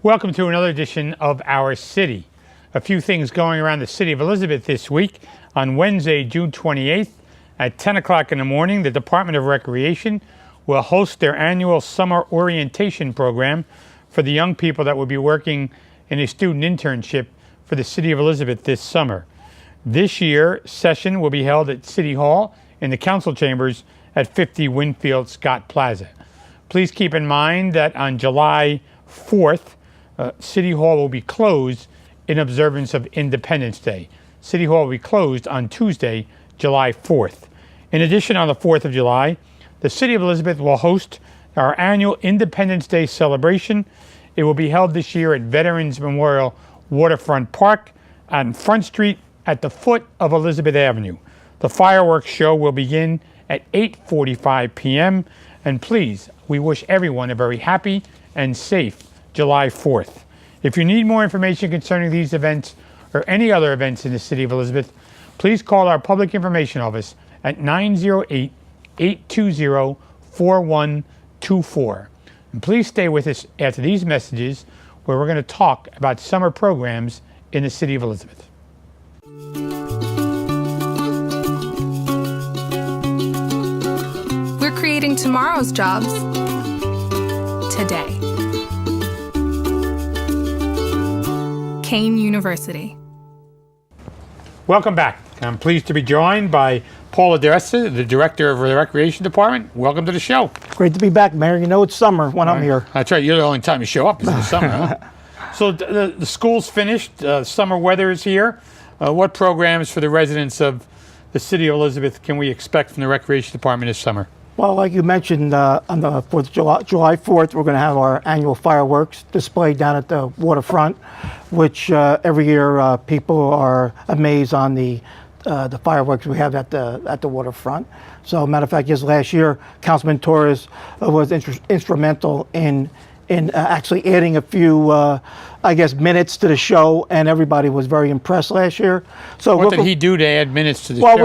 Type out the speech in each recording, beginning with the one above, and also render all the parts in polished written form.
Welcome to another edition of Our City. A few things going around the city of Elizabeth this week. On Wednesday, June 28th at 10 o'clock in the morning, the Department of Recreation will host their annual summer orientation program for the young people that will be working in a student internship for the city of Elizabeth this summer. This year, session will be held at City Hall in the council chambers at 50 Winfield Scott Plaza. Please keep in mind that on July 4th, City Hall will be closed in observance of Independence Day. City Hall will be closed on Tuesday, July 4th. In addition, on the 4th of July, the City of Elizabeth will host our annual Independence Day celebration. It will be held this year at Veterans Memorial Waterfront Park on Front Street at the foot of Elizabeth Avenue. The fireworks show will begin at 8:45 p.m. And please, we wish everyone a very happy and safe July 4th. If you need more information concerning these events or any other events in the city of Elizabeth, please call our public information office at 908-820-4124. And please stay with us after these messages, where we're going to talk about summer programs in the city of Elizabeth. We're creating tomorrow's jobs today. Kane University. Welcome back. I'm pleased to be joined by Paul Addessa, the director of the Recreation Department. Welcome to the show. Great to be back, Mayor. You know it's summer when I'm here. That's right. You're the only time you show up is in the summer, huh? So the school's finished. Summer weather is here. What programs for the residents of the city of Elizabeth can we expect from the Recreation Department this summer? Well, like you mentioned, on the 4th of July 4th, we're going to have our annual fireworks display down at the waterfront, which every year people are amazed on the fireworks we have at the waterfront. So, matter of fact, just last year, Councilman Torres was instrumental in actually adding a few, minutes to the show, and everybody was very impressed last year. So what did he do to add minutes to the show? Well,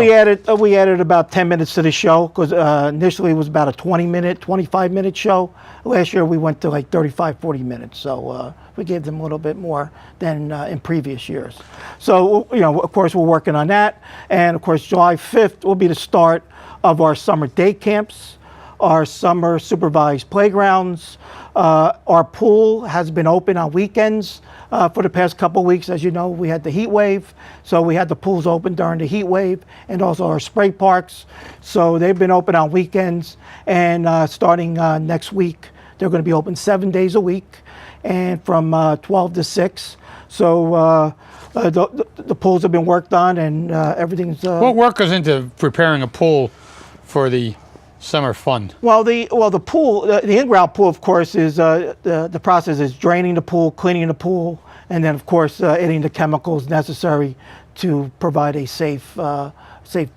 we added about 10 minutes to the show, because initially it was about a 25-minute show. Last year we went to like 35, 40 minutes. So we gave them a little bit more than in previous years. So, of course, we're working on that. And of course, July 5th will be the start of our summer day camps, our summer supervised playgrounds. Our pool has been open on weekends for the past couple of weeks. As you know, we had the heat wave, so we had the pools open during the heat wave, and also our spray parks. So they've been open on weekends, and starting next week, they're going to be open 7 days a week, and from 12 to 6. So the pools have been worked on, and everything's... What work goes into preparing a pool for the summer fun? Well, the pool, the in-ground pool, of course, is the process is draining the pool, cleaning the pool, and then, of course, adding the chemicals necessary to provide a safe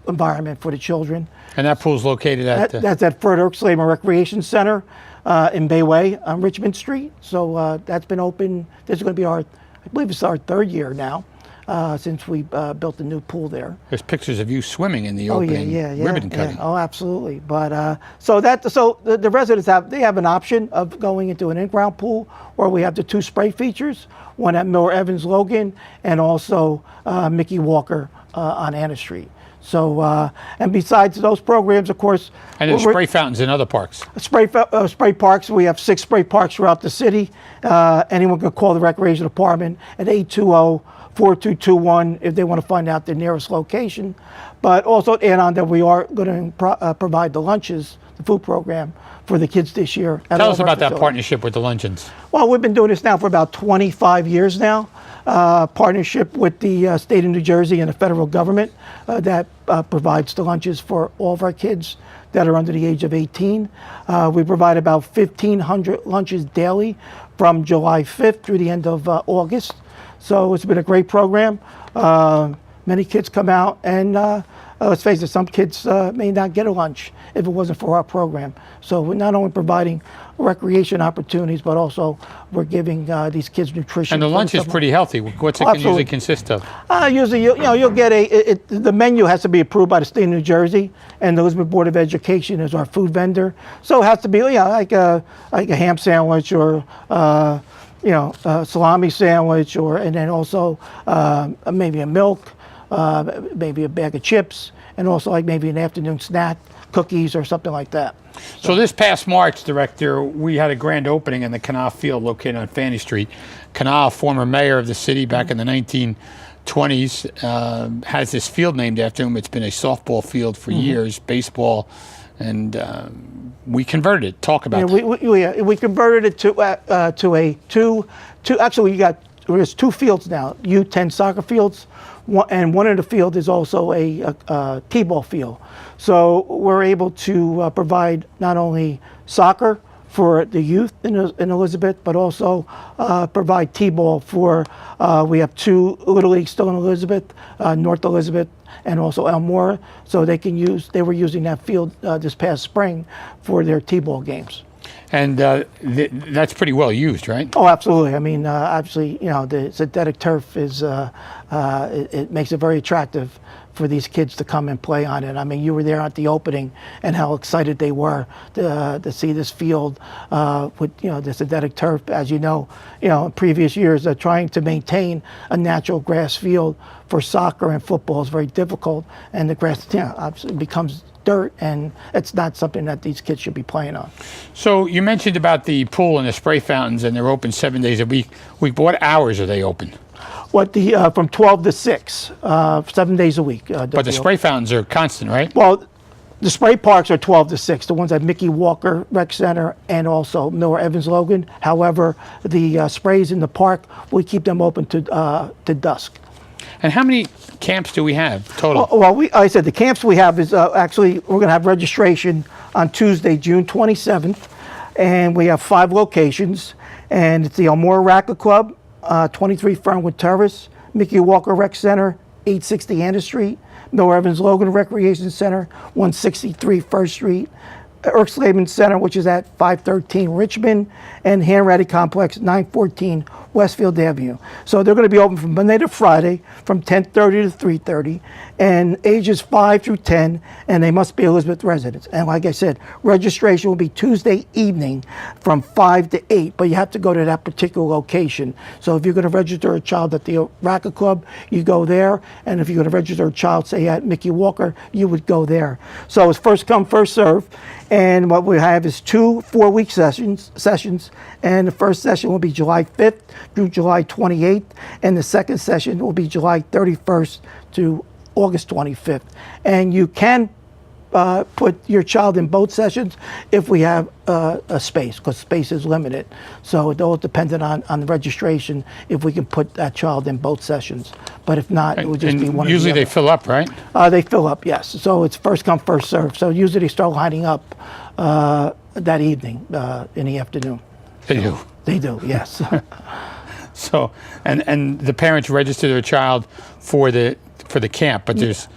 environment for the children. And that pool's located at that's at Fred Erksleben Recreation Center in Bayway on Richmond Street. So that's been open. This is going to be I believe it's our third year now. Since we built the new pool there. There's pictures of you swimming in the opening ribbon cutting. Yeah. Oh, absolutely. But so the residents have an option of going into an in-ground pool, or we have the 2 spray features, one at Miller Evans Logan and also Mickey Walker on Anna Street. So and besides those programs, of course, and there's spray fountains in other parks. Spray parks. We have 6 spray parks throughout the city. Anyone can call the Recreation Department at 820-4221 if they want to find out their nearest location. But also add on that we are going to provide the lunches, the food program for the kids this year. Tell us about that partnership with the luncheons. Well, we've been doing this now for about 25 years now. Partnership with the state of New Jersey and the federal government that provides the lunches for all of our kids that are under the age of 18. We provide about 1,500 lunches daily from July 5th through the end of August. So it's been a great program. Many kids come out, and let's face it, some kids may not get a lunch if it wasn't for our program. So we're not only providing recreation opportunities, but also we're giving these kids nutrition. And the lunch is pretty healthy. What's it usually consist of? Usually, you'll get the menu has to be approved by the state of New Jersey, and the Elizabeth Board of Education is our food vendor. So it has to be like a ham sandwich or salami sandwich, and then also maybe a milk, maybe a bag of chips, and also like maybe an afternoon snack, cookies or something like that. So this past March, Director, we had a grand opening in the Canal Field located on Fanny Street. Canal, former mayor of the city back in the 1920s, has this field named after him. It's been a softball field for years, baseball, and we converted it. Talk about that. We converted it to a two. Actually, there's 2 fields now. U10 soccer fields, and one of the field is also a t-ball field. So we're able to provide not only soccer for the youth in Elizabeth, but also provide t-ball for. We have 2 Little Leagues still in Elizabeth, North Elizabeth, and also Elmore. So they were using that field this past spring for their t-ball games. And that's pretty well used, right? Oh, absolutely. I mean, obviously, the synthetic turf is it makes it very attractive for these kids to come and play on it. I mean, you were there at the opening, and how excited they were to see this field with the synthetic turf. As you know, in previous years, trying to maintain a natural grass field for soccer and football is very difficult, and the grass obviously becomes dirt, and it's not something that these kids should be playing on. So you mentioned about the pool and the spray fountains, and they're open 7 days a week. What hours are they open? From 12 to 6, 7 days a week. But the spray fountains are constant, right? Well, the spray parks are 12 to 6, the ones at Mickey Walker Rec Center and also Miller Evans Logan. However, the sprays in the park, we keep them open to dusk. And how many camps do we have total? Well, I said the camps we have is actually, we're going to have registration on Tuesday, June 27th, and we have 5 locations, and it's the Elmore Racket Club, 23 Fernwood Terrace, Mickey Walker Rec Center, 860 Anna Street, Miller Evans Logan Recreation Center, 163 First Street, Erxleben Center, which is at 513 Richmond, and Hanratty Complex, 914 Westfield Avenue. So they're going to be open from Monday to Friday from 10:30 to 3:30, and ages 5 through 10, and they must be Elizabeth residents. And like I said, registration will be Tuesday evening from 5 to 8, but you have to go to that particular location. So if you're going to register a child at the Racket Club, you go there, and if you're going to register a child, say at Mickey Walker, you would go there. So it's first come, first serve. And what we have is 2 4-week sessions, and the first session will be July 5th through July 28th, and the second session will be July 31st to August 25th. And you can put your child in both sessions if we have a space, because space is limited. So it all dependent on the registration, if we can put that child in both sessions. But if not, it would just be one. Usually they fill up, right? They fill up, yes. So it's first come, first serve. So usually they start lining up that evening in the afternoon. They do. They do, yes. So, and the parents register their child for the camp, but there's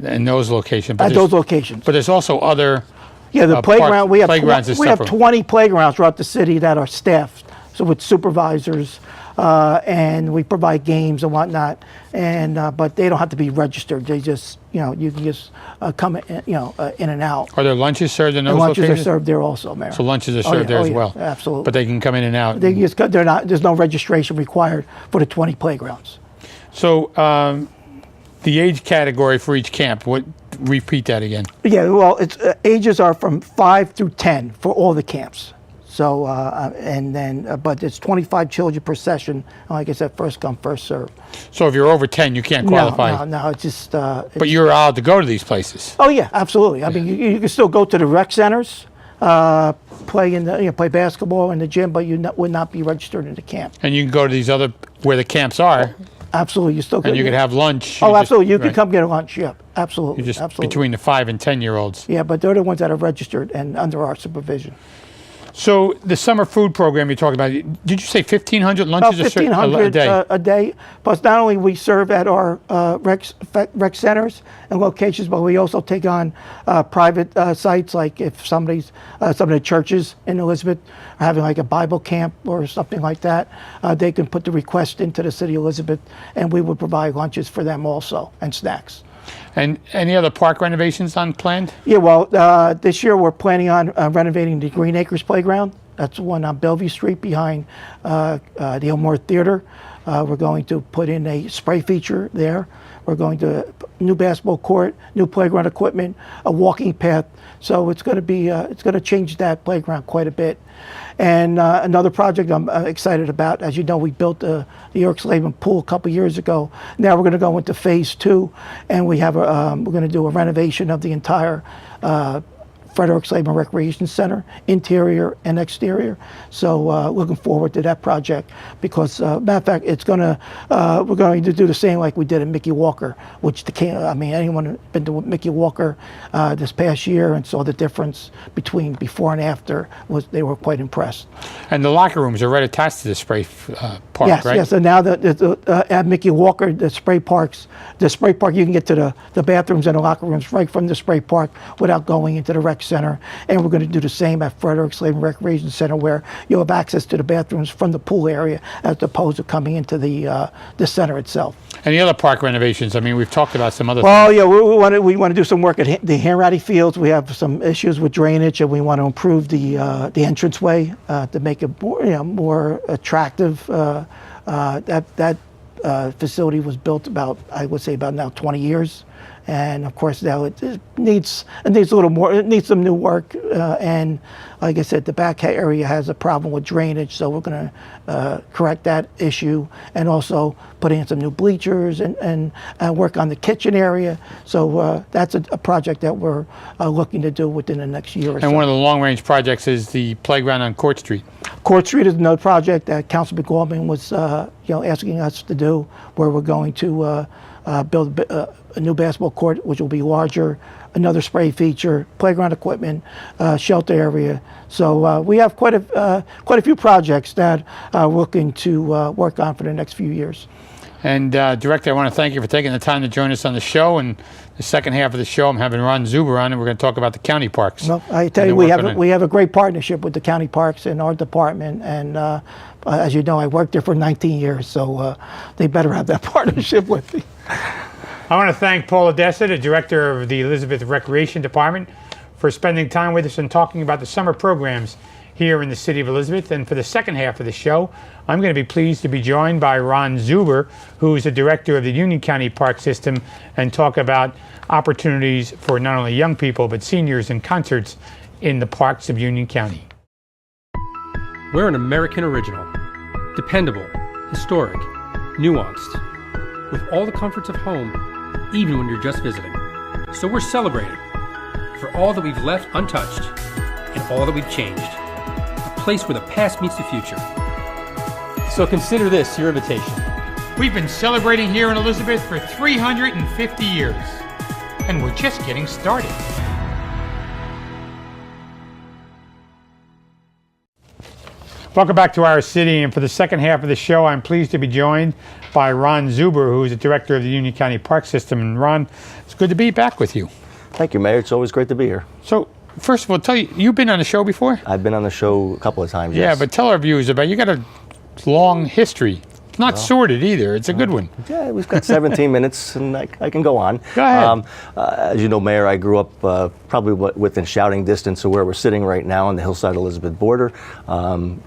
in those locations. At those locations. But there's also other. Yeah, the playground. We have playgrounds we have 20 playgrounds throughout the city that are staffed, so with supervisors, and we provide games and whatnot. And but they don't have to be registered. They just, you can just come, in and out. Are there lunches served in those lunches locations? Are served there also, Mayor. So lunches are served there as well. Absolutely. But they can come in and out. They just there's no registration required for the 20 playgrounds. So the age category for each camp. Repeat that again. Yeah, well, it's ages are from 5 through 10 for all the camps. So and then, but it's 25 children per session. And like I said, first come, first serve. So if you're over 10, you can't qualify. No, it's just. But you're allowed to go to these places. Oh yeah, absolutely. I mean, you can still go to the rec centers, play basketball in the gym, but you would not be registered in the camp. And you can go to these other where the camps are. Absolutely, you still. And you could have lunch. Oh, absolutely, you can come get a lunch. Yeah, absolutely. You're just absolutely. Between the 5 and 10-year-olds. Yeah, but they're the ones that are registered and under our supervision. So the summer food program you're talking about, did you say 1,500 lunches About 1,500 a day? Plus, not only we serve at our rec centers and locations, but we also take on private sites. Like if some of the churches in Elizabeth are having like a Bible camp or something like that, they can put the request into the city of Elizabeth, and we would provide lunches for them also and snacks. And any other park renovations unplanned? Yeah, well, this year we're planning on renovating the Green Acres Playground That's the one on Bellevue Street behind the Elmore Theater. We're going to put in a spray feature there. We're going to new basketball court, new playground equipment, a walking path. So it's going to be it's going to change that playground quite a bit. And another project I'm excited about, as you know, we built the York-Slavin pool a couple years ago. Now we're going to go into phase 2, and we have we're going to do a renovation of the entire Frederick Slavin Recreation Center, interior and exterior. So looking forward to that project because, matter of fact, it's gonna we're going to do the same like we did at Mickey Walker, which anyone been to Mickey Walker this past year and saw the difference between before and after they were quite impressed. And the locker rooms are right attached to the spray park, yes, right? Yes, and now at Mickey Walker, the spray park, you can get to the bathrooms and the locker rooms right from the spray park without going into the rec center. And we're going to do the same at Frederick Slavin Recreation Center, where you'll have access to the bathrooms from the pool area as opposed to coming into the center itself. And the other park renovations, I mean, we've talked about some other Well, things. yeah, we want to do some work at the Hanratty Fields. We have some issues with drainage, and we want to improve the entranceway to make it more attractive. That facility was built about, I would say, about now 20 years. And of course now it needs a little more. It needs some new work, and like I said, the back area has a problem with drainage, so we're going to correct that issue, and also put in some new bleachers and work on the kitchen area. So that's a project that we're looking to do within the next year or so. And one of the long-range projects is the playground on Court Street. Court Street is another project that Councilman Goldman was asking us to do, where we're going to build a new basketball court, which will be larger, another spray feature, playground equipment, shelter area. So we have quite a few projects that we're looking to work on for the next few years. And Director, I want to thank you for taking the time to join us on the show. And the second half of the show, I'm having Ron Zuber on, and we're going to talk about the county parks. Well, I tell you, we have a great partnership with the county parks in our department, and as you know, I worked there for 19 years, so they better have that partnership with me. I want to thank Paul Addessa, the Director of the Elizabeth Recreation Department, for spending time with us and talking about the summer programs here in the city of Elizabeth. And for the second half of the show, I'm going to be pleased to be joined by Ron Zuber, who is the Director of the Union County Park System, and talk about opportunities for not only young people but seniors and concerts in the parks of Union County. We're an American original, dependable, historic, nuanced, with all the comforts of home, even when you're just visiting. So we're celebrating for all that we've left untouched and all that we've changed. A place where the past meets the future. So consider this your invitation. We've been celebrating here in Elizabeth for 350 years, and we're just getting started. Welcome back to our city, and for the second half of the show, I'm pleased to be joined by Ron Zuber, who is the Director of the Union County Park System. And Ron, it's good to be back with you. Thank you, Mayor. It's always great to be here. So, first of all, you've been on the show before? I've been on the show a couple of times, Yeah, yes. but tell our viewers about, you got a long history. Not sordid either. It's a good one. Yeah, we've got 17 minutes, and I can go on. Go ahead. As you know, Mayor, I grew up probably within shouting distance of where we're sitting right now on the Hillside-Elizabeth border.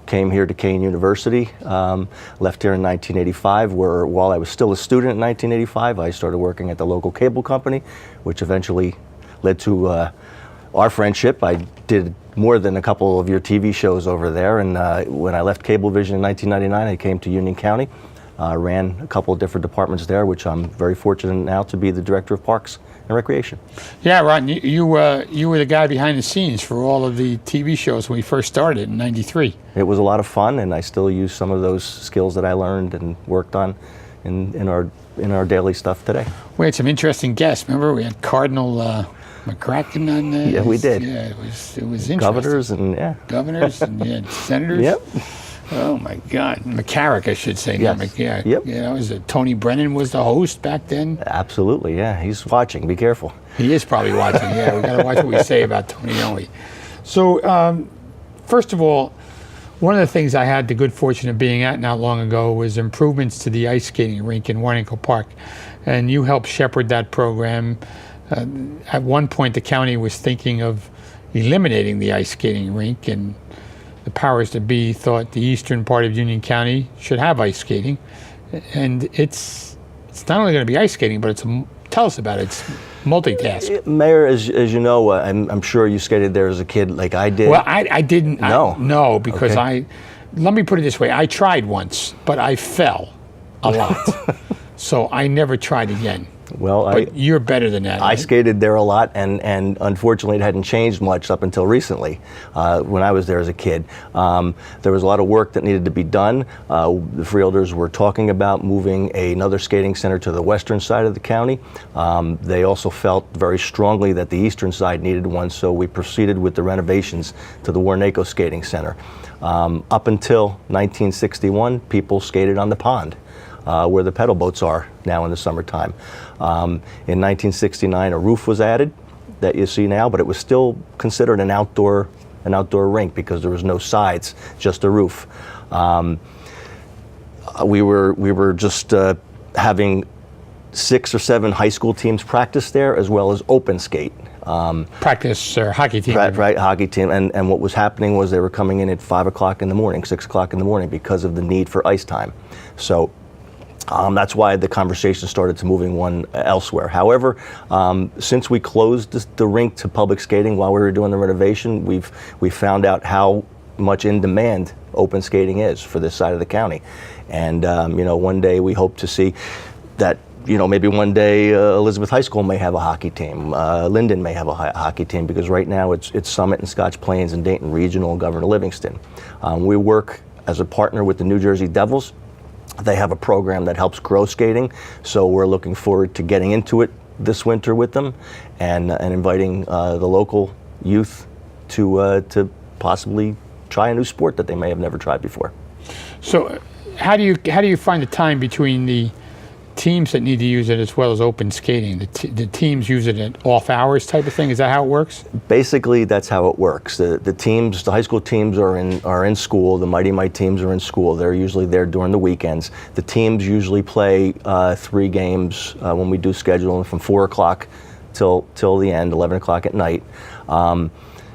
Came here to Kane University, left here in 1985, where while I was still a student in 1985, I started working at the local cable company, which eventually led to our friendship. I did more than a couple of your TV shows over there, and when I left Cablevision in 1999, I came to Union County, ran a couple of different departments there, which I'm very fortunate now to be the Director of Parks and Recreation. Yeah, Ron, you were the guy behind the scenes for all of the TV shows when we first started in '93. It was a lot of fun, and I still use some of those skills that I learned and worked on in our daily stuff today. We had some interesting guests. Remember, we had Cardinal McCracken on there. Yeah, we did. Yeah, it was interesting. Governors and Governors and you had senators. Yep. Oh my God, McCarrick, I should say. Yes. Yeah. Yep. Yeah, that was Tony Brennan was the host back then. Absolutely, yeah. He's watching. Be careful. He is probably watching. Yeah, we got to watch what we say about Tony only. So, first of all, one of the things I had the good fortune of being at not long ago was improvements to the ice skating rink in Warinanco Park, and you helped shepherd that program. At one point, the county was thinking of eliminating the ice skating rink, and the powers that be thought the eastern part of Union County should have ice skating, and it's not only going to be ice skating, but tell us about it. It's multitask. Mayor, as you know, I'm sure you skated there as a kid, like I did. Well, I didn't. No. No, because Okay. let me put it this way. I tried once, but I fell a lot. So I never tried again. Well, But you're better than that. I right? skated there a lot, and unfortunately it hadn't changed much up until recently. When I was there as a kid, there was a lot of work that needed to be done. The Freeholders were talking about moving another skating center to the western side of the county. They also felt very strongly that the eastern side needed one, so we proceeded with the renovations to the Warinanco Skating Center. Up until 1961, people skated on the pond. Where the pedal boats are now in the summertime. In 1969, a roof was added that you see now, but it was still considered an outdoor rink because there was no sides, just a roof. We were just having 6 or 7 high school teams practice there, as well as open skate. Practice or hockey team. Right, hockey team. And what was happening was they were coming in at 5 o'clock in the morning, 6 o'clock in the morning because of the need for ice time. So that's why the conversation started to moving one elsewhere. However, since we closed the rink to public skating while we were doing the renovation, we found out how much in demand open skating is for this side of the county. And one day we hope to see that. Maybe one day Elizabeth High School may have a hockey team. Linden may have a hockey team, because right now it's Summit and Scotch Plains and Dayton Regional and Governor Livingston. We work as a partner with the New Jersey Devils. They have a program that helps grow skating, so we're looking forward to getting into it this winter with them, and inviting the local youth to possibly try a new sport that they may have never tried before. So how do you find the time between the teams that need to use it as well as open skating? The teams use it at off hours type of thing? Is that how it works? Basically, that's how it works. The high school teams are in school. The Mighty Might teams are in school. They're usually there during the weekends. The teams usually play 3 games when we do scheduling from 4 o'clock till the end, 11 o'clock at night.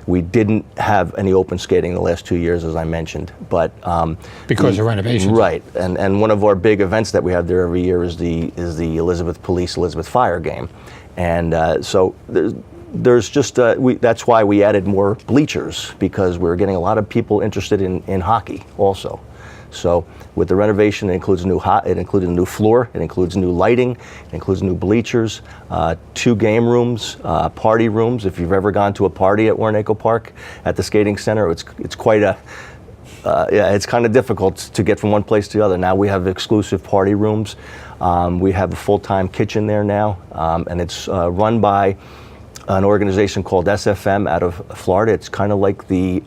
We didn't have any open skating the last 2 years, as I mentioned, but because of renovations. Right, and one of our big events that we have there every year is the Elizabeth Police Elizabeth Fire game, and so there's just that's why we added more bleachers, because we're getting a lot of people interested in hockey also. So with the renovation, it includes it included a new floor, it includes new lighting, it includes new bleachers, 2 game rooms, party rooms. If you've ever gone to a party at Warinanco Park at the skating center, it's quite it's kind of difficult to get from one place to the other. Now we have exclusive party rooms. We have a full-time kitchen there now, and it's run by an organization called SFM out of Florida. It's kind of like the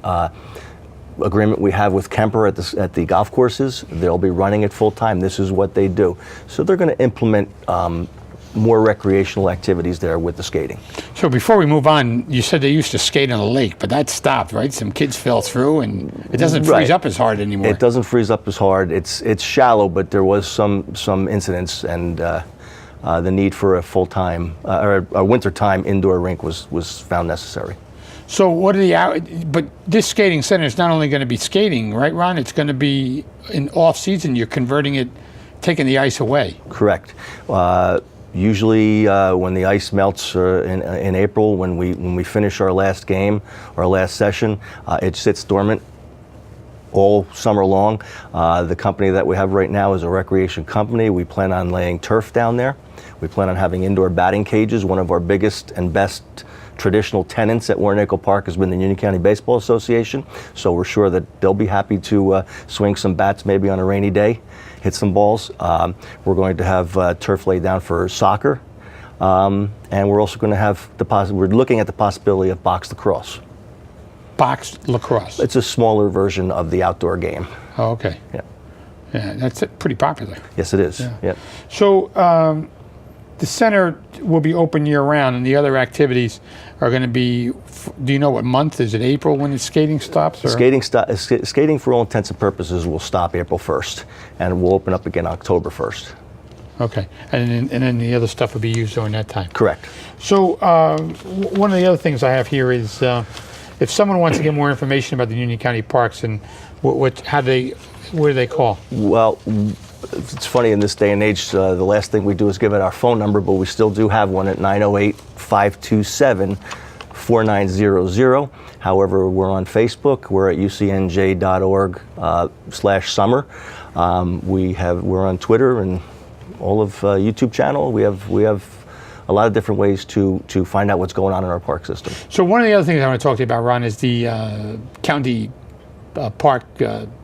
agreement we have with Kemper at the golf courses. They'll be running it full time. This is what they do. So they're going to implement more recreational activities there with the skating. So before we move on, you said they used to skate on the lake, but that stopped, right? Some kids fell through, and it doesn't freeze up as hard anymore. It doesn't freeze up as hard. It's shallow, but there was some incidents, and the need for a full-time or a wintertime indoor rink was found necessary. So what are the hours? But this skating center is not only going to be skating, right, Ron? It's going to be in off-season. You're converting it, taking the ice away. Correct. Usually, when the ice melts in April, when we finish our last game, our last session, it sits dormant all summer long. The company that we have right now is a recreation company. We plan on laying turf down there. We plan on having indoor batting cages. One of our biggest and best traditional tenants at Warinanco Park has been the Union County Baseball Association, so we're sure that they'll be happy to swing some bats maybe on a rainy day, hit some balls. We're going to have turf laid down for soccer, and we're also going to have we're looking at the possibility of box lacrosse. Box lacrosse. It's a smaller version of the outdoor game. Oh, okay. Yeah. Yeah, that's pretty popular. Yes, it is. Yeah. Yep. So the center will be open year-round, and the other activities are going to be. Do you know what month? Is it April when the skating stops? Or? Skating, for all intents and purposes, will stop April 1st, and we'll open up again October 1st. Okay, and then the other stuff will be used during that time. Correct. So one of the other things I have here is if someone wants to get more information about the Union County Parks and where do they call? Well, it's funny in this day and age, the last thing we do is give it our phone number, but we still do have one at 908-527-4900. However, we're on Facebook. We're at ucnj.org/summer. We're on Twitter and all of YouTube channel. We have a lot of different ways to find out what's going on in our park system. So one of the other things I want to talk to you about, Ron, is the county park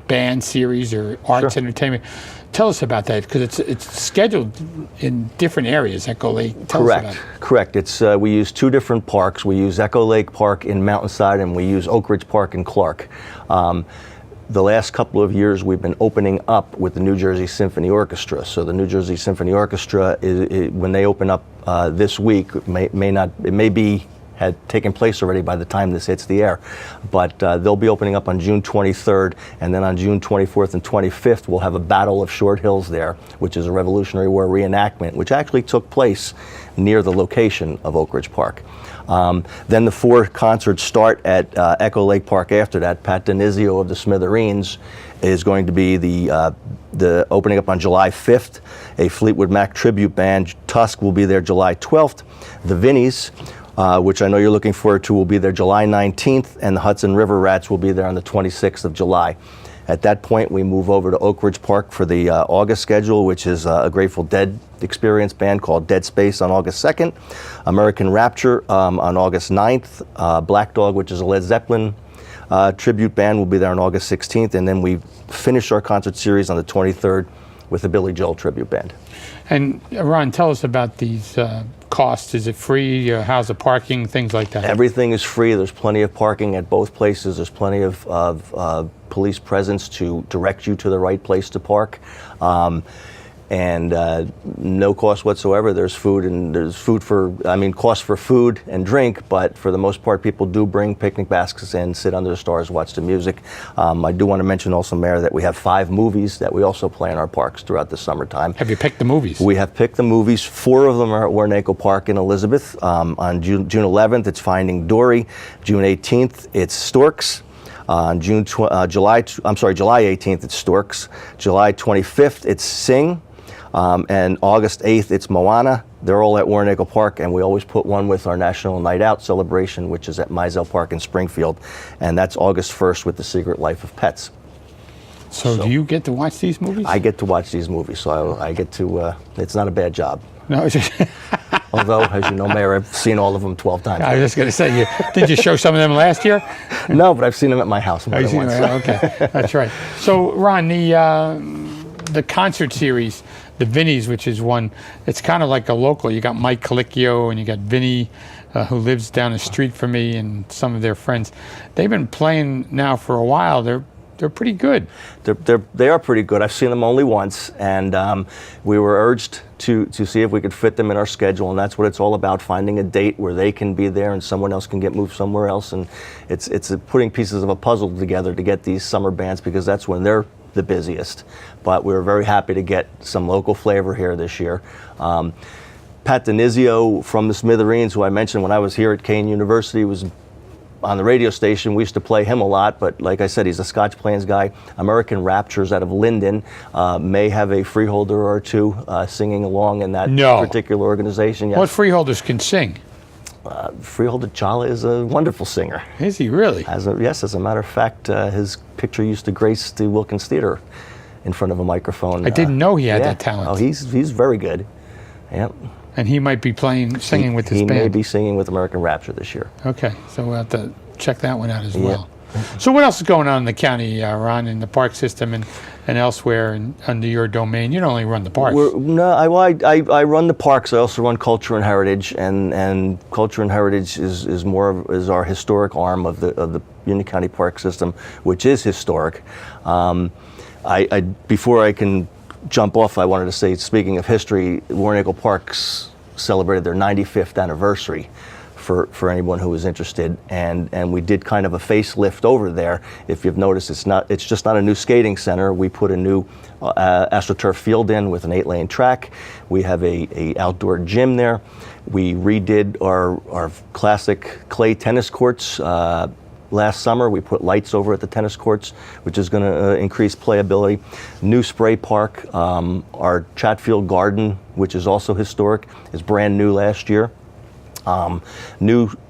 band series or arts entertainment. Tell us about that, because it's scheduled in different areas. Echo Lake. Tell us about it. Correct. It's we use two different parks. We use Echo Lake Park in Mountainside, and we use Oak Ridge Park in Clark. The last couple of years, we've been opening up with the New Jersey Symphony Orchestra. So the New Jersey Symphony Orchestra, when they open up this week, it may be had taken place already by the time this hits the air. But they'll be opening up on June 23rd, and then on June 24th and 25th, we'll have a Battle of Short Hills there, which is a Revolutionary War reenactment, which actually took place near the location of Oak Ridge Park. Then the 4 concerts start at Echo Lake Park after that. Pat Denizio of the Smithereens is going to be the opening up on July 5th. A Fleetwood Mac tribute band, Tusk, will be there July 12th. The Vinnies, which I know you're looking forward to, will be there July 19th, and the Hudson River Rats will be there on the 26th of July. At that point, we move over to Oak Ridge Park for the August schedule, which is a Grateful Dead experience band called Dead Space on August 2nd, American Rapture on August 9th, Black Dog, which is a Led Zeppelin tribute band, will be there on August 16th, and then we finish our concert series on the 23rd with the Billy Joel tribute band. And Ron, tell us about these costs. Is it free? How's the parking? Things like that. Everything is free. There's plenty of parking at both places. There's plenty of police presence to direct you to the right place to park. And no cost whatsoever. There's food, and there's cost for food and drink, but for the most part, people do bring picnic baskets and sit under the stars, watch the music. I do want to mention also, Mayor, that we have 5 movies that we also play in our parks throughout the summertime. Have you picked the movies? We have picked the movies. 4 of them are at Warinanco Park in Elizabeth. On June 11th, it's Finding Dory. June 18th, it's Storks. On July 18th, it's Storks. July 25th, it's Sing. And August 8th, it's Moana. They're all at Warinanco Park, and we always put one with our National Night Out celebration, which is at Mizell Park in Springfield, and that's August 1st with The Secret Life of Pets. So do you get to watch these movies? I get to watch these movies, so I get to, it's not a bad job. No, it's just Although, as you know, Mayor, I've seen all of them 12 times. I was just going to say, did you show some of them last year? No, but I've seen them at my house more than once. Okay, that's right. So, Ron, the concert series, the Vinnies, which is one, it's kind of like a local. You got Mike Colicchio and you got Vinny, who lives down the street from me, and some of their friends. They've been playing now for a while. They're pretty good. They are pretty good. I've seen them only once, and we were urged to see if we could fit them in our schedule, and that's what it's all about, finding a date where they can be there and someone else can get moved somewhere else, and it's putting pieces of a puzzle together to get these summer bands, because that's when they're the busiest. But we were very happy to get some local flavor here this year. Pat Denizio from the Smithereens, who I mentioned when I was here at Kane University, was on the radio station. We used to play him a lot, but like I said, he's a Scotch Plains guy. American Raptures out of Linden may have a freeholder or two singing along in that particular organization. Yes. What freeholders can sing? Freeholder Chala is a wonderful singer. Is he really? Yes, as a matter of fact, his picture used to grace the Wilkins Theater in front of a microphone. I didn't know he had that talent. Oh, he's very good. Yep. And he might be singing with his band. He may be singing with American Rapture this year. Okay, so we'll have to check that one out as well. So what else is going on in the county, Ron, in the park system and elsewhere under your domain? You don't only run the parks. I run the parks. I also run Culture and Heritage, and Culture and Heritage is our historic arm of the Union County Park System, which is historic. Before I can jump off, I wanted to say, speaking of history, Warinanco Parks celebrated their 95th anniversary for anyone who was interested, and we did kind of a facelift over there. If you've noticed, it's just not a new skating center. We put a new AstroTurf field in with an 8-lane track. We have a outdoor gym there. We redid our classic clay tennis courts last summer. We put lights over at the tennis courts, which is going to increase playability. New spray park. Our Chatfield Garden, which is also historic, is brand new last year.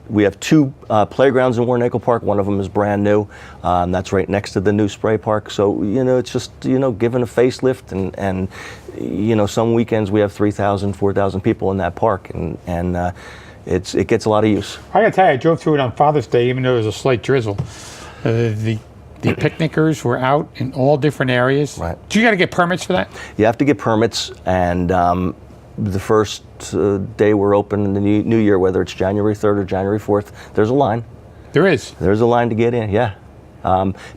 We have two playgrounds in Warinanco Park. One of them is brand new. That's right next to the new spray park. So, it's just, given a facelift and some weekends we have 3,000, 4,000 people in that park, and it gets a lot of use. I gotta tell you, I drove through it on Father's Day, even though there was a slight drizzle. The picnickers were out in all different areas. Right. Do you got to get permits for that? You have to get permits, and the first day we're open in the new year, whether it's January 3rd or January 4th, there's a line. There is. There's a line to get in, yeah.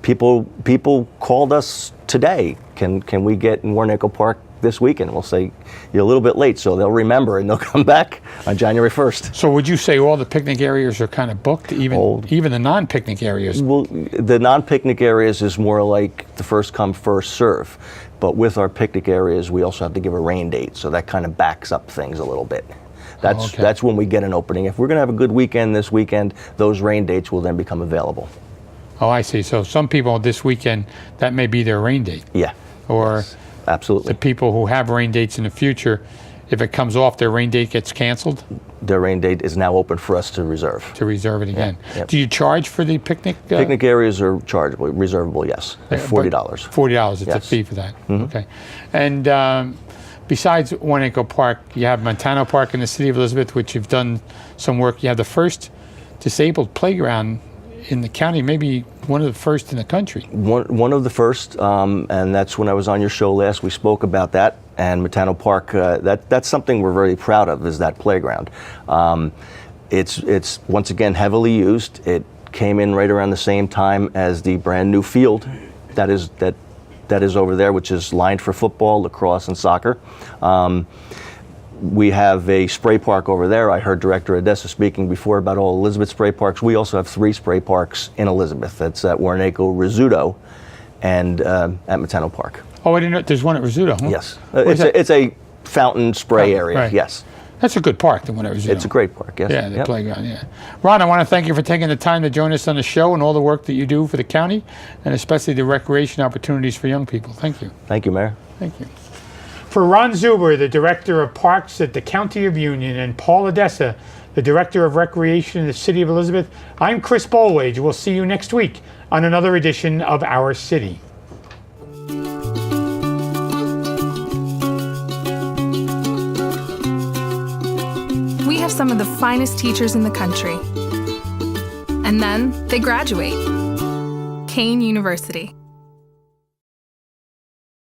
People called us today. Can we get in Warinanco Park this weekend? We'll say, you're a little bit late, so they'll remember and they'll come back on January 1st. So would you say all the picnic areas are kind of booked, even the non-picnic areas? Well, the non-picnic areas is more like the first come, first serve. But with our picnic areas, we also have to give a rain date, so that kind of backs up things a little bit. That's when we get an opening. If we're going to have a good weekend this weekend, those rain dates will then become available. Oh, I see. So some people this weekend, that may be their rain date. Yeah. Or yes, absolutely. The people who have rain dates in the future, if it comes off, their rain date gets canceled? Their rain date is now open for us to reserve. To reserve it again. Yeah, yep. Do you charge for the picnic? Picnic areas are chargeable, reservable, yes. $40. $40, it's yes. a fee for that. Mm-hmm. Okay. And besides Warinanco Park, you have Montano Park in the city of Elizabeth, which you've done some work. You have the first disabled playground in the county, maybe one of the first in the country. One of the first, and that's when I was on your show last. We spoke about that, and Montano Park. That's something we're very proud of, is that playground. It's once again heavily used. It came in right around the same time as the brand new field that is over there, which is lined for football, lacrosse, and soccer. We have a spray park over there. I heard Director Addessa speaking before about all Elizabeth spray parks. We also have 3 spray parks in Elizabeth. That's at Warinanco, Rizzuto, and at Montano Park. Oh, I didn't know. There's one at Rizzuto, huh? Yes. It's a fountain spray area, right. Yes. That's a good park, the one at Rizzuto. It's a great park, yes. Yeah, the playground, yeah. Ron, I want to thank you for taking the time to join us on the show and all the work that you do for the county, and especially the recreation opportunities for young people. Thank you. Thank you, Mayor. Thank you. For Ron Zuber, the Director of Parks at the County of Union, and Paul Addessa, the Director of Recreation in the City of Elizabeth, I'm Chris Bolwage. We'll see you next week on another edition of Our City. We have some of the finest teachers in the country. And then they graduate. Kane University.